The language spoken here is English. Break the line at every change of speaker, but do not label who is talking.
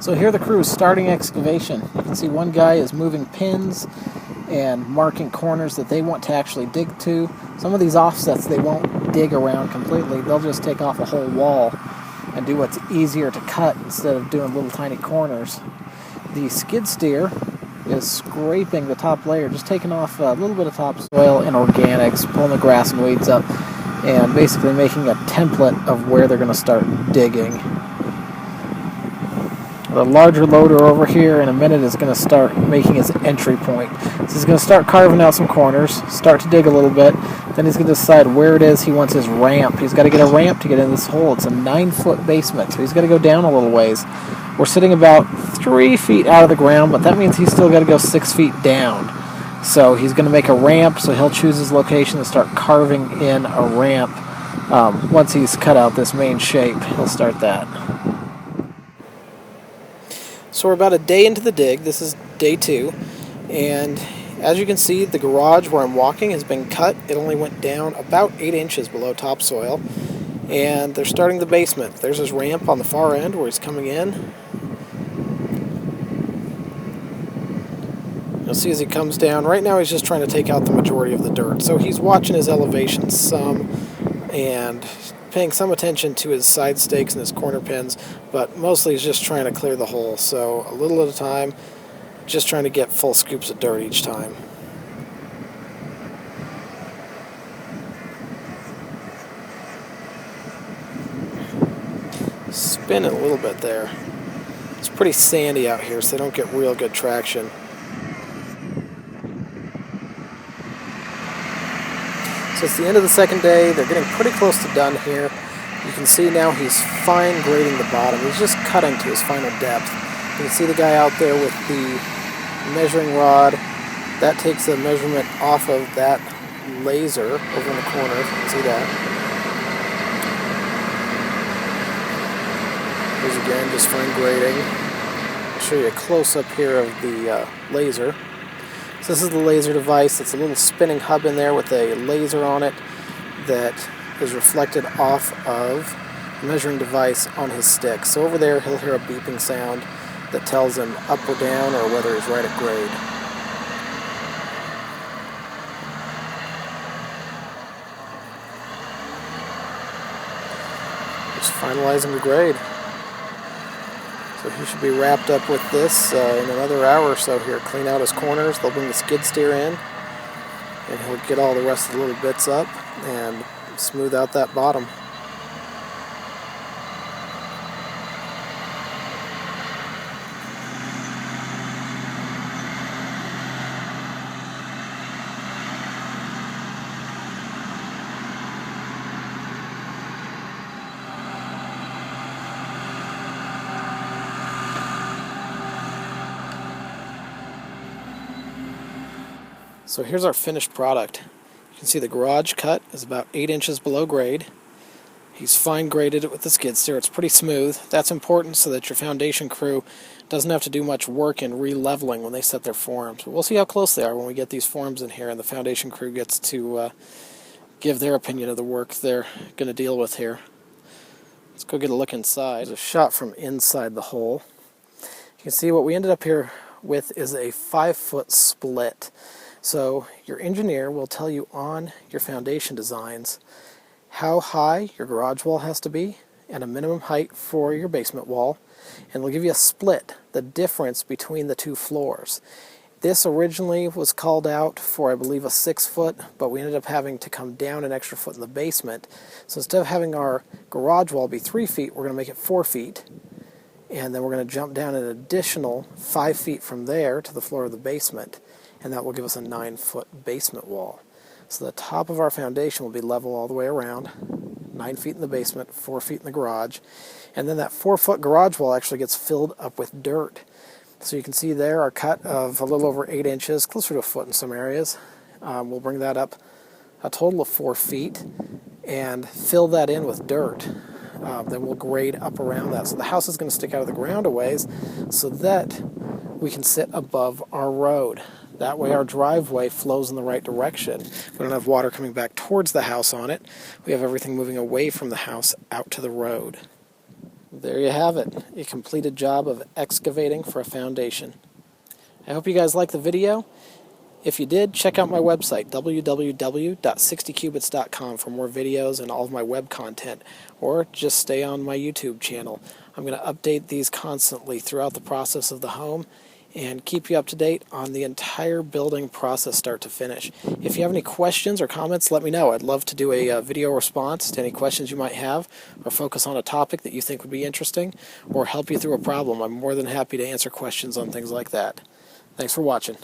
So here the crew is starting excavation. You can see one guy is moving pins and marking corners that they want to actually dig to. Some of these offsets they won't dig around completely. They'll just take off a whole wall and do what's easier to cut instead of doing little tiny corners. The skid steer is scraping the top layer, just taking off a little bit of topsoil and organics, pulling the grass and weeds up, and basically making a template of where they're going to start digging. The larger loader over here in a minute is going to start making his entry point. So he's going to start carving out some corners, start to dig a little bit, then he's going to decide where it is he wants his ramp. He's got to get a ramp to get in this hole. It's a 9-foot basement, so he's got to go down a little ways. We're sitting about 3 feet out of the ground, but that means he's still got to go 6 feet down. So he's going to make a ramp, so he'll choose his location and start carving in a ramp. Once he's cut out this main shape, he'll start that. So we're about a day into the dig. This is day 2, and as you can see, the garage where I'm walking has been cut. It only went down about 8 inches below topsoil, and they're starting the basement. There's his ramp on the far end where he's coming in. You'll see as he comes down. Right now he's just trying to take out the majority of the dirt, so he's watching his elevation some and paying some attention to his side stakes and his corner pins, but mostly he's just trying to clear the hole. So a little at a time, just trying to get full scoops of dirt each time. Spin it a little bit there. It's pretty sandy out here, so they don't get real good traction. So it's the end of the second day. They're getting pretty close to done here. You can see now he's fine grading the bottom. He's just cutting to his final depth. You can see the guy out there with the measuring rod. That takes a measurement off of that laser over in the corner. You can see that. Here's again, just fine grading. I'll show you a close-up here of the laser. So this is the laser device. It's a little spinning hub in there with a laser on it that is reflected off of the measuring device on his stick. So over there he'll hear a beeping sound that tells him up or down or whether he's right at grade. Just finalizing the grade. So he should be wrapped up with this in another hour or so here. Clean out his corners. They'll bring the skid steer in, and he'll get all the rest of the little bits up and smooth out that bottom. So here's our finished product. You can see the garage cut is about 8 inches below grade. He's fine graded it with the skid steer. It's pretty smooth. That's important so that your foundation crew doesn't have to do much work in re-leveling when they set their forms. But we'll see how close they are when we get these forms in here and the foundation crew gets to give their opinion of the work they're going to deal with here. Let's go get a look inside. There's a shot from inside the hole. You can see what we ended up here with is a 5-foot split. So your engineer will tell you on your foundation designs how high your garage wall has to be and a minimum height for your basement wall, and they'll give you a split, the difference between the two floors. This originally was called out for, I believe, a 6-foot, but we ended up having to come down an extra foot in the basement. So instead of having our garage wall be 3 feet, we're going to make it 4 feet, and then we're going to jump down an additional 5 feet from there to the floor of the basement, and that will give us a 9-foot basement wall. So the top of our foundation will be level all the way around, 9 feet in the basement, 4 feet in the garage, and then that 4-foot garage wall actually gets filled up with dirt. So you can see there our cut of a little over 8 inches, closer to a foot in some areas. We'll bring that up a total of 4 feet and fill that in with dirt. Then we'll grade up around that. So the house is going to stick out of the ground a ways so that we can sit above our road. That way our driveway flows in the right direction. We don't have water coming back towards the house on it. We have everything moving away from the house out to the road. There you have it, a completed job of excavating for a foundation. I hope you guys liked the video. If you did, check out my website, www.60cubits.com, for more videos and all of my web content, or just stay on my YouTube channel. I'm going to update these constantly throughout the process of the home and keep you up to date on the entire building process start to finish. If you have any questions or comments, let me know. I'd love to do a video response to any questions you might have, or focus on a topic that you think would be interesting, or help you through a problem. I'm more than happy to answer questions on things like that. Thanks for watching.